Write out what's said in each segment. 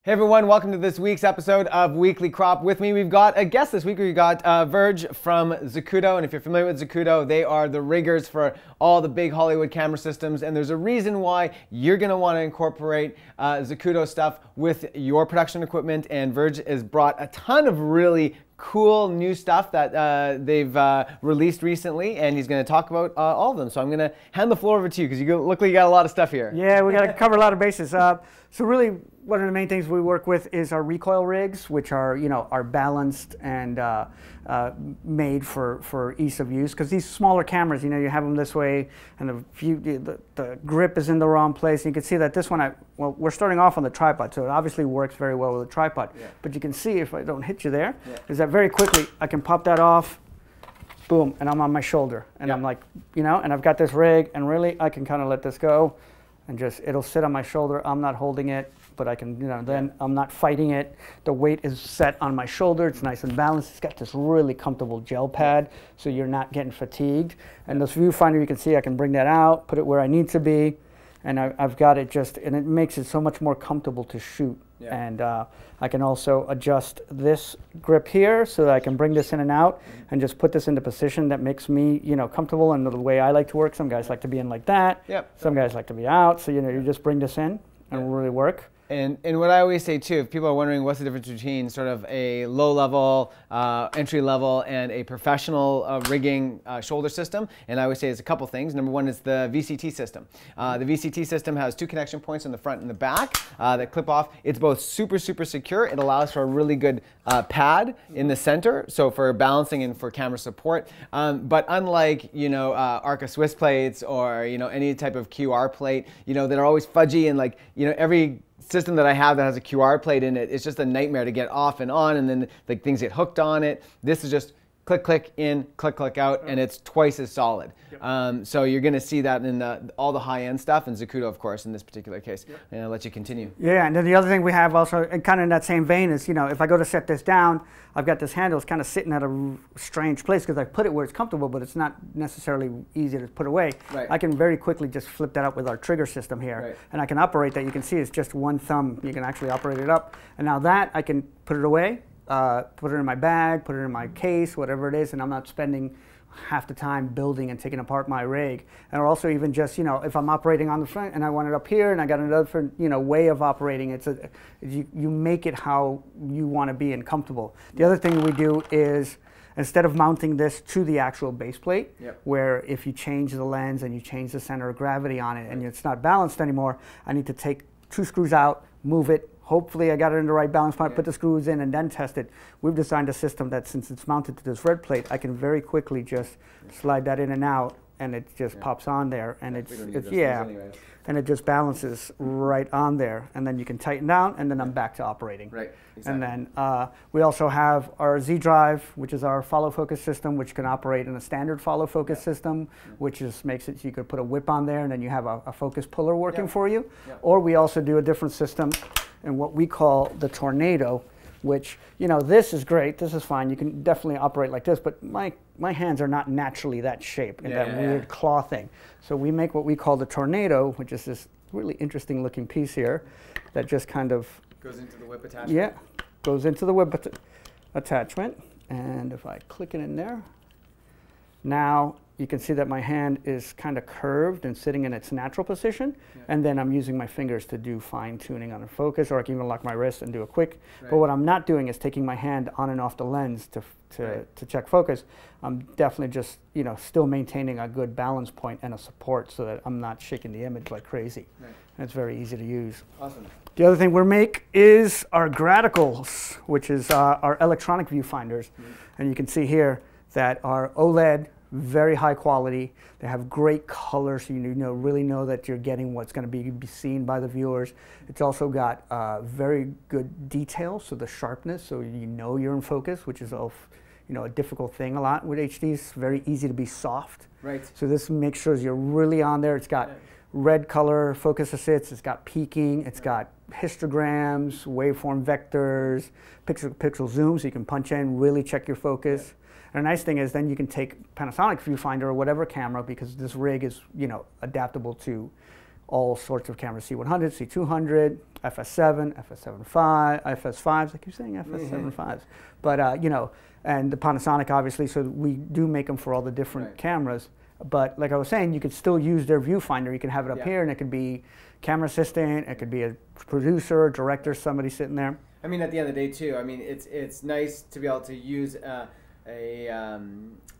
Hey everyone, welcome to this week's episode of Weekly Crop. With me, we've got a guest this week. We've got Verge from Zacuto, and if you're familiar with Zacuto, they are the riggers for all the big Hollywood camera systems, and there's a reason why you're going to want to incorporate Zacuto stuff with your production equipment, and Verge has brought a ton of really cool new stuff that they've released recently, and he's going to talk about all of them. So I'm going to hand the floor over to you because you look like you got a lot of stuff here. Yeah, we got to cover a lot of bases. So really, one of the main things we work with is our recoil rigs, which are are balanced and made for ease of use. Because these smaller cameras, you have them this way, and the grip is in the wrong place. And you can see that this one, well, we're starting off on the tripod, so it obviously works very well with a tripod. Yeah. But you can see, if I don't hit you there, is that very quickly I can pop that off, boom, and I'm on my shoulder, and I'm like, and I've got this rig, and really I can kind of let this go, and just it'll sit on my shoulder. I'm not holding it, but I can, then I'm not fighting it. The weight is set on my shoulder. It's nice and balanced. It's got this really comfortable gel pad, so you're not getting fatigued. And this viewfinder, you can see I can bring that out, put it where I need to be, and I've got it and it makes it so much more comfortable to shoot. Yeah. And I can also adjust this grip here so that I can bring this in and out and just put this into position that makes me, comfortable and the way I like to work. Some guys like to be in like that. Yep. Some guys like to be out. So, you just bring this in and really work. And what I always say too, if people are wondering what's the difference between sort of a low-level, entry-level, and a professional rigging shoulder system, and I always say it's a couple things. Number one is the VCT system. The VCT system has two connection points in the front and the back that clip off. It's both super secure. It allows for a really good pad in the center, so for balancing and for camera support. But unlike Arca Swiss plates or any type of QR plate, that are always fudgy and every system that I have that has a QR plate in it, it's just a nightmare to get off and on, and then things get hooked on it. This is just click, click in, click, click out, and it's twice as solid. Yep. So you're going to see that in all the high-end stuff, and Zacuto, of course, in this particular case. Yep. And I'll let you continue. Yeah, and then the other thing we have also, and kind of in that same vein, is if I go to set this down, I've got this handle. It's kind of sitting at a strange place because I put it where it's comfortable, but it's not necessarily easy to put away. Right. I can very quickly just flip that up with our trigger system here, and I can operate that. You can see it's just one thumb. You can actually operate it up, and now that I can put it away. Put it in my bag, put it in my case, whatever it is, and I'm not spending half the time building and taking apart my rig. And also even just, if I'm operating on the front and I want it up here and I got another different, way of operating, you make it how you want to be and comfortable. The other thing we do is, instead of mounting this to the actual base plate, where if you change the lens and you change the center of gravity on it and it's not balanced anymore, I need to take two screws out, move it. Hopefully I got it in the right balance point, put the screws in, and then test it. We've designed a system that, since it's mounted to this red plate, I can very quickly just slide that in and out, and it just pops on there, and and it just balances right on there. And then you can tighten down, and then I'm back to operating. Right. Exactly. And then we also have our Z drive, which is our follow focus system, which can operate in a standard follow focus system, which makes it so you could put a whip on there, and then you have a focus puller working for you. Or we also do a different system and what we call the tornado, which, this is great, this is fine, you can definitely operate like this, but my hands are not naturally that shape, and that weird claw thing. So we make what we call the tornado, which is this really interesting looking piece here that just kind of goes into the whip attachment. Yeah, goes into the whip attachment, and if I click it in there, now you can see that my hand is kind of curved and sitting in its natural position, and then I'm using my fingers to do fine tuning on a focus, or I can even lock my wrist and do a quick. But what I'm not doing is taking my hand on and off the lens to check focus. I'm definitely just still maintaining a good balance point and a support so that I'm not shaking the image like crazy. And it's very easy to use. Awesome. The other thing we make is our graticles, which is our electronic viewfinders. And you can see here that are OLED, very high quality. They have great color, so you really know that you're getting what's going to be seen by the viewers. It's also got very good detail, so the sharpness, so you're in focus, which is a difficult thing a lot with HDs. It's very easy to be soft. Right. So this makes sure you're really on there. It's got red color focus assist. It's got peaking. It's got histograms, waveform vectors, pixel zoom, so you can punch in, really check your focus. And the nice thing is then you can take Panasonic Viewfinder or whatever camera, because this rig is adaptable to all sorts of cameras, C100, C200, FS7, FS7V, FS5s. I keep saying FS7Vs, but you know, and the Panasonic obviously. So we do make them for all the different cameras. But like I was saying, you could still use their viewfinder. You can have it up here, and it could be camera assistant. It could be a producer, director, somebody sitting there. I mean, at the end of the day, too. I mean, it's nice to be able to use an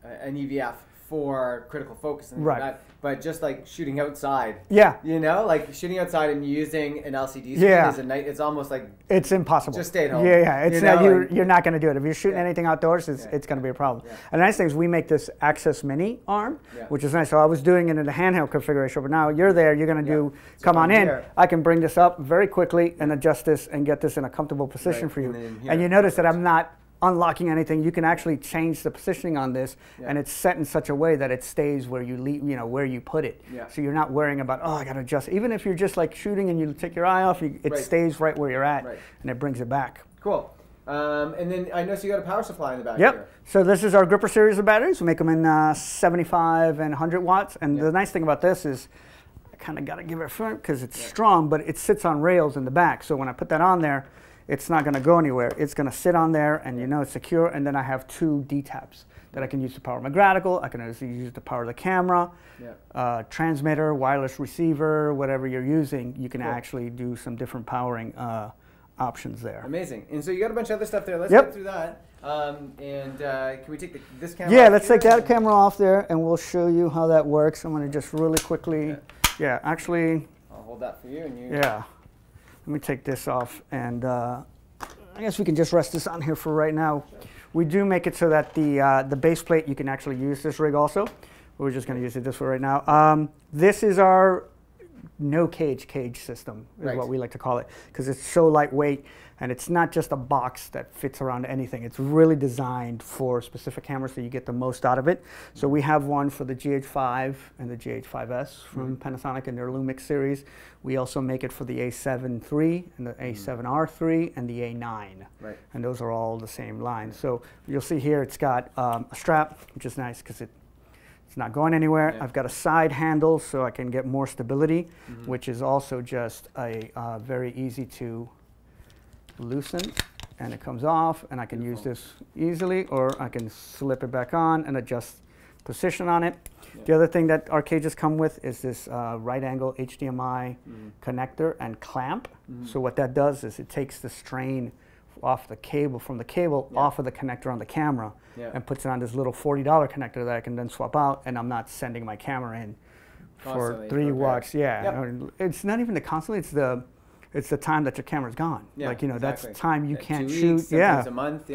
EVF for critical focus and like that, but just like shooting outside, you know, like shooting outside and using an LCD screen is a night. It's almost like it's impossible. Just stay at home. It's you not, know, you're not going to do it if you're shooting anything outdoors. It's going to be a problem. And the nice thing is we make this Access Mini arm, which is nice. So I was doing it in a handheld configuration, but now you're there. You're going to do come on in. I can bring this up very quickly and adjust this and get this in a comfortable position for you. And you notice that I'm not unlocking anything. You can actually change the positioning on this, and it's set in such a way that it stays where you leave, you know, where you put it. So you're not worrying about, oh, I got to adjust. Even if you're just like shooting and you take your eye off, it stays right where you're at, and it brings it back. Cool. And then I noticed you got a power supply in the back here. So this is our Gripper series of batteries. We make them in 75 and 100 watts. And the nice thing about this is I kind of got to give it a front because it's strong, but it sits on rails in the back. So when I put that on there, it's not going to go anywhere. It's going to sit on there, and you know it's secure. And then I have 2 D-taps that I can use to power my gradicle. I can also use to power the camera, transmitter, wireless receiver, whatever you're using. You can actually do some different powering options there. Amazing. And so you got a bunch of other stuff there. Let's get through that. Can we take this camera off? Yeah, let's take that camera off there, and we'll show you how that works. I'm going to just really quickly, actually. I'll hold that for you. And you. Let me take this off, and I guess we can just rest this on here for right now. We do make it so that the base plate, you can actually use this rig also. We're just going to use it this for right now. This is our no cage system, is what we like to call it, because it's so lightweight, and it's not just a box that fits around anything. It's really designed for specific cameras so you get the most out of it. So we have one for the GH5 and the GH5S from Panasonic in their Lumix series. We also make it for the A7 III and the A7R III and the A9. And those are all the same line. So you'll see here it's got a strap, which is nice because it's not going anywhere. I've got a side handle so I can get more stability, which is also just a very easy to loosen, and it comes off, and I can use this easily, or I can slip it back on and adjust position on it. The other thing that our cages come with is this right angle HDMI connector and clamp. So what that does is it takes the strain off the cable, off of the connector on the camera, and puts it on this little $40 connector that I can then swap out, and I'm not sending my camera in for 3 watts. It's not even the constantly, it's the time that your camera's gone. Like, you know, that's time you can't 2 shoot. Weeks, sometimes a month.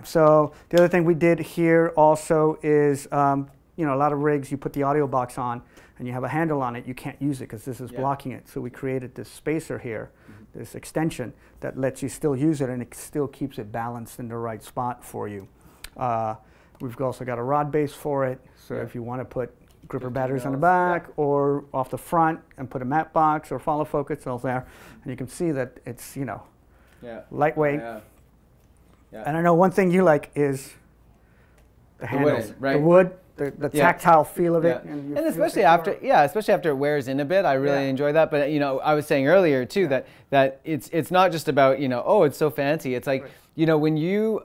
So the other thing we did here also is, you know, a lot of rigs, you put the audio box on and you have a handle on it, you can't use it because this is blocking it. So we created this spacer here, this extension that lets you still use it, and it still keeps it balanced in the right spot for you. We've also got a rod base for it, so if you want to put gripper batteries on the back or off the front and put a matte box or follow focus all there, and you can see that it's, you know, lightweight. And I know one thing you like is the handles, the wood, the tactile feel of it, and especially after it wears in a bit. I really enjoy that. But you know, I was saying earlier too that it's not just about, you know, oh, it's so fancy. It's like, you know, when you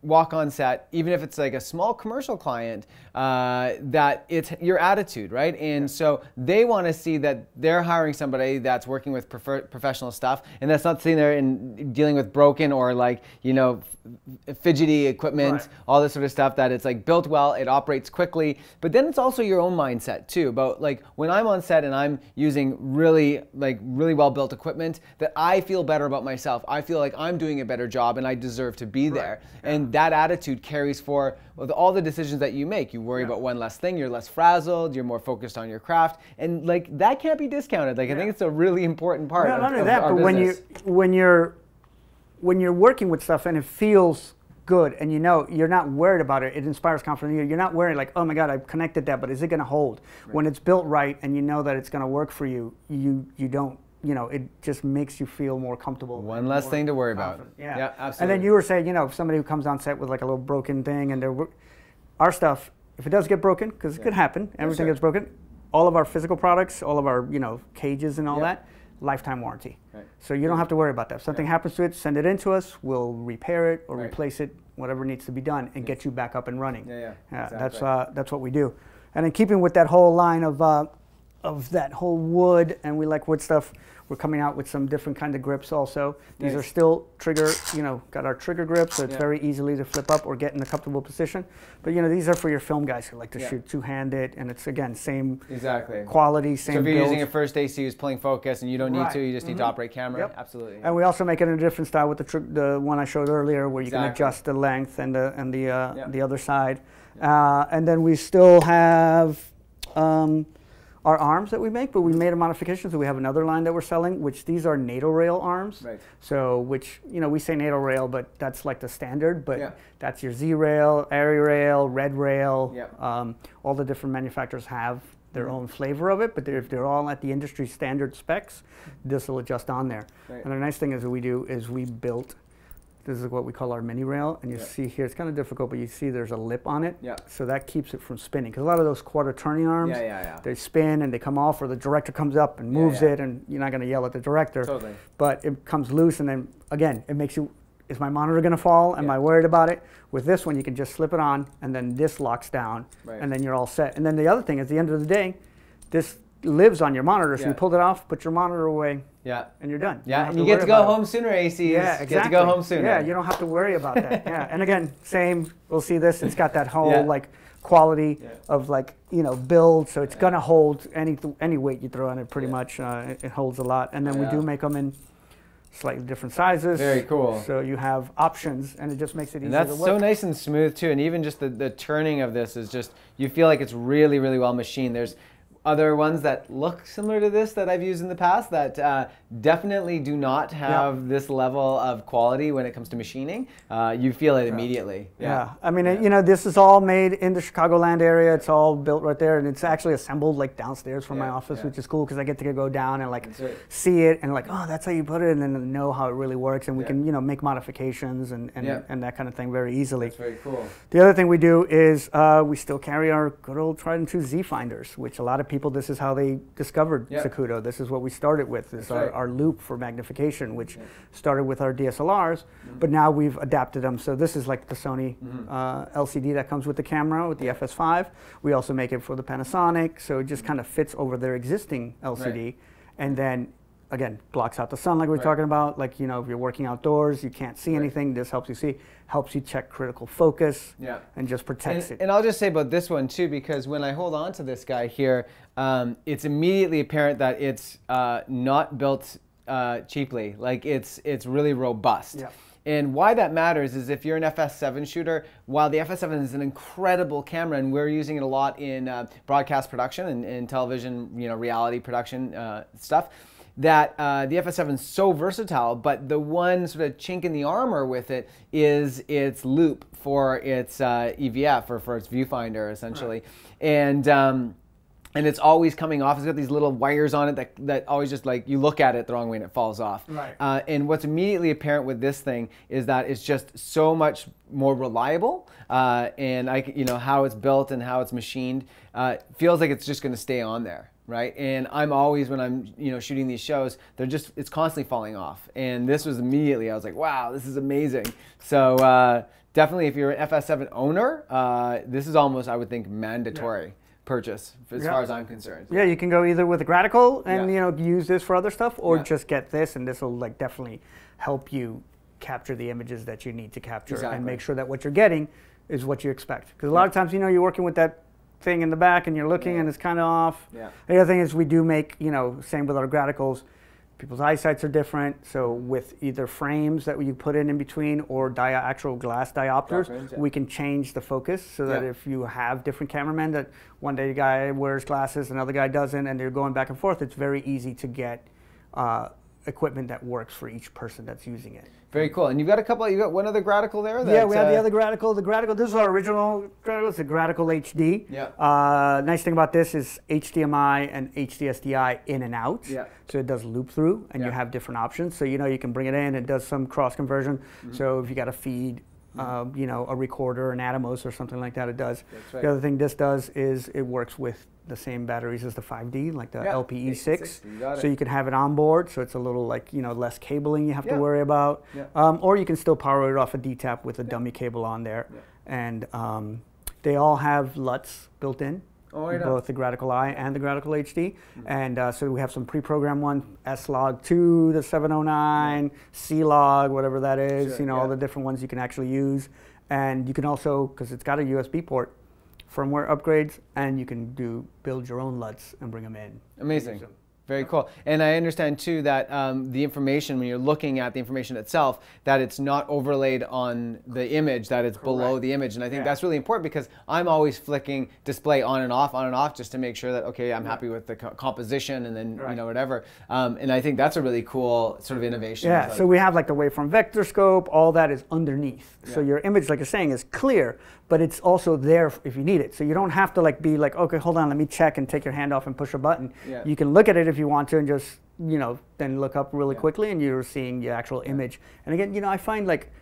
walk on set, even if it's like a small commercial client, that it's your attitude, right? And so they want to see that they're hiring somebody that's working with professional stuff, and that's not sitting there and dealing with broken or like, you know, fidgety equipment, all this sort of stuff, that it's like built well, it operates quickly. But then it's also your own mindset too, about like when I'm on set and I'm using really well built equipment, that I feel better about myself. I feel like I'm doing a better job and I deserve to be there. And that attitude carries for with all the decisions that you make. You worry about one less thing, you're less frazzled, you're more focused on your craft, and like that can't be discounted. Like I think it's a really important part of not only that, our but business. when you're working with stuff and it feels good, and you know you're not worried about it, it inspires confidence. You're not worried like, oh my God, I've connected that, but is it going to hold? When it's built right and you know that it's going to work for you, you don't. You know, it just makes you feel more comfortable. One less thing to worry about. Yeah, absolutely. And then you were saying, you know, if somebody who comes on set with like a little broken thing, and our stuff, if it does get broken, because it could happen, everything gets broken, all of our physical products, all of our cages and all that, lifetime warranty. Right. So you don't have to worry about that. If something happens to it, send it in to us. We'll repair it or replace it, whatever needs to be done, and get you back up and running. Exactly. That's what we do. And in keeping with that whole line of that whole wood, and we like wood stuff, we're coming out with some different kind of grips also. These are still trigger, got our trigger grip, so it's very easily to flip up or get in a comfortable position. But these are for your film guys who like to shoot two-handed, and it's again same quality, same. So if you're build. using a first AC who's pulling focus and you don't need to, you just need to operate camera. Absolutely. And we also make it in a different style with the one I showed earlier, where you can adjust the length and the other side. And then we still have our arms that we make, but we made a modification, so we have another line that we're selling, which these are NATO rail arms. Right. So, which, we say NATO rail, but that's like the standard, but that's your Z rail, Airy rail, Red rail. All the different manufacturers have their own flavor of it, but if they're all at the industry standard specs, this will adjust on there. Right. And the nice thing is we built, this is what we call our mini rail, and you see here, it's kind of difficult, but you see there's a lip on it, so that keeps it from spinning. Because a lot of those quarter turning arms, they spin and they come off, or the director comes up and moves it, and you're not going to yell at the director. Totally. But it comes loose, and then again, it makes you, is my monitor going to fall? Am I worried about it? With this one, you can just slip it on, and then this locks down, and then you're all set. And then the other thing, at the end of the day, this lives on your monitor, so you pull it off, put your monitor away, and you're done. And you get to go home sooner, ACs. Yeah, exactly. Get to go home sooner. Yeah, you don't have to worry about that. And again, same, we'll see this, it's got that whole like quality of like, build, so it's gonna hold any weight you throw on it pretty much. It holds a lot. And then we do make them in slightly different sizes. Very cool. So you have options, and it just makes it easier to work. And that's so nice and smooth too, and even just the turning of this is just, you feel like it's really, really well machined. There's other ones that look similar to this that I've used in the past that definitely do not have this level of quality when it comes to machining. You feel it immediately. I mean, this is all made in the Chicagoland area. It's all built right there, and it's actually assembled like downstairs from my office, which is cool because I get to go down and like see it and like, oh, that's how you put it, and then know how it really works, and we can make modifications and that kind of thing very easily. That's very cool. The other thing we do is we still carry our good old tried and true Z-finders, which a lot of people, this is how they discovered Zacuto. This is what we started with. This is our loupe for magnification, which started with our DSLRs, but now we've adapted them. So this is like the Sony LCD that comes with the camera, with the FS5. We also make it for the Panasonic, so it just kind of fits over their existing LCD, and then again, blocks out the sun like we were talking about. Like, if you're working outdoors, you can't see anything, this helps you see, helps you check critical focus, and just protects it. And I'll just say about this one too, because when I hold on to this guy here, it's immediately apparent that it's not built cheaply. Like, it's really robust. And why that matters is if you're an FS7 shooter, while the FS7 is an incredible camera, and we're using it a lot in broadcast production and television, reality production stuff, that the FS7 is so versatile, but the one sort of chink in the armor with it is its loupe for its EVF, or for its viewfinder, essentially. And it's always coming off. It's got these little wires on it that always just, like, you look at it the wrong way and it falls off. And what's immediately apparent with this thing is that it's just so much more reliable, and how it's built and how it's machined feels like it's just going to stay on there. Right, and I'm always, when I'm shooting these shows, it's constantly falling off. And this was immediately, I was like, wow, this is amazing. So definitely, if you're an FS7 owner, this is almost, I would think, mandatory purchase as far as I'm concerned. Yeah, you can go either with a Graticle and use this for other stuff, or just get this, and this will like definitely help you capture the images that you need to capture and make sure that what you're getting is what you expect. Because a lot of times, you're working with that thing in the back and you're looking and it's kind of off. The other thing is we do make, same with our Graticles, people's eyesights are different, so with either frames that you put in between or actual glass diopters, we can change the focus so that if you have different cameramen, that one day the guy wears glasses, another guy doesn't, and they're going back and forth, it's very easy to get equipment that works for each person that's using it. Very cool. And you got one other Graticle there? Yeah, we have the other Graticle. The Graticle, this is our original Graticle. It's a Graticle HD. Nice thing about this is HDMI and HDSDI in and out. So it does loop through, and you have different options. So you can bring it in. It does some cross conversion. So if you got to feed you know, a recorder, an Atomos or something like that. It does. That's right. The other thing this does is it works with the same batteries as the 5D, like the LPE6. So you can have it on board, so it's a little like, you know, less cabling you have to worry about. Or you can still power it off a D-tap with a dummy cable on there. And they all have LUTs built in. Both the Gradical I and the Gradical HD. And so we have some pre-programmed one, S-Log2, the 709, C-Log, whatever that is, you know, all the different ones you can actually use. And you can also, because it's got a USB port, firmware upgrades, and you can build your own LUTs and bring them in. Amazing. Very cool. And I understand too that the information, when you're looking at the information itself, that it's not overlaid on the image, that it's below the image. And I think that's really important, because I'm always flicking display on and off just to make sure that, okay, I'm happy with the composition and then, you know, whatever. And I think that's a really cool sort of innovation. Yeah, so we have like the waveform vector scope, all that is underneath. So your image, like you're saying, is clear, but it's also there if you need it. So you don't have to like be like, okay, hold on, let me check and take your hand off and push a button. You can look at it if you want to and just, you know, then look up really quickly and you're seeing the actual image. And again, you know, I find like,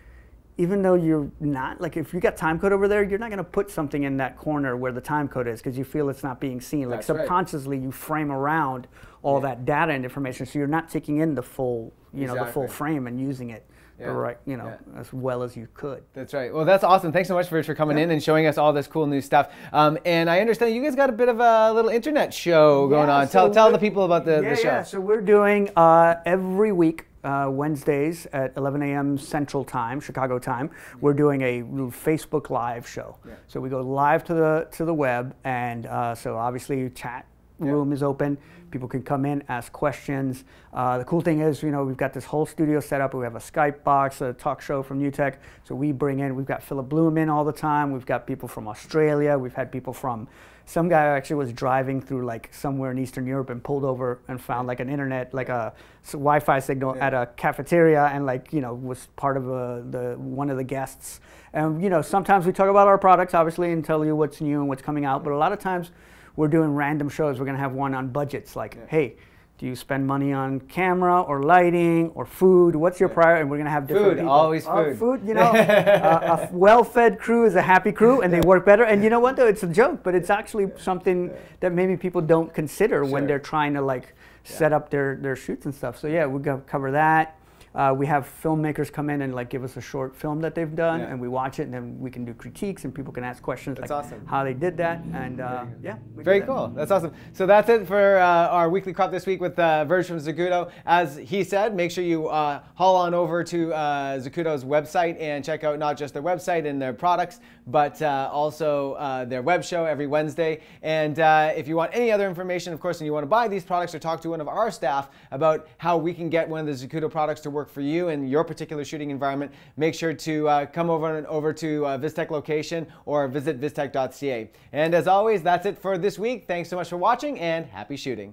even though you're not, like if you got time code over there, you're not going to put something in that corner where the time code is because you feel it's not being seen. Like subconsciously you frame around all that data and information, so you're not taking in the full, you know, the full frame and using it. Right, you know, as well as you could. That's right. Well, that's awesome. Thanks so much, Verge, for coming in and showing us all this cool new stuff. And I understand you guys got a bit of a little internet show going on. So tell the people about the show. Yeah, so we're doing every week, Wednesdays at 11 a.m. Central Time, Chicago time. We're doing a Facebook Live show. So we go live to the web, and so obviously chat room is open. People can come in, ask questions. The cool thing is, you know, we've got this whole studio set up. We have a Skype box, a talk show from UTech. So we bring in, we've got Philip Bloom in all the time. We've got people from Australia. We've had people from, some guy actually was driving through like somewhere in Eastern Europe and pulled over and found like an internet, like a Wi-Fi signal at a cafeteria, and like, you know, was part of one of the guests. And, you know, sometimes we talk about our products, obviously, and tell you what's new and what's coming out. But a lot of times, we're doing random shows. We're going to have one on budgets, like, hey, do you spend money on camera or lighting or food? What's your priority? And we're going to have different people. Always food. Food, you know. A well-fed crew is a happy crew, and they work better. And you know what, though? It's a joke, but it's actually something that maybe people don't consider when they're trying to, like, set up their shoots and stuff. So, yeah, we're going to cover that. We have filmmakers come in and like give us a short film that they've done, and we watch it, and then we can do critiques, and people can ask questions like how they did that, and very cool. That's awesome. So that's it for our weekly crop this week with Verge from Zacuto. As he said, make sure you haul on over to Zacuto's website and check out not just their website and their products, but also their web show every Wednesday. And if you want any other information, of course, and you want to buy these products or talk to one of our staff about how we can get one of the Zacuto products to work for you in your particular shooting environment, make sure to come over to Vistek location or visit vistek.ca. And as always, that's it for this week. Thanks so much for watching, and happy shooting.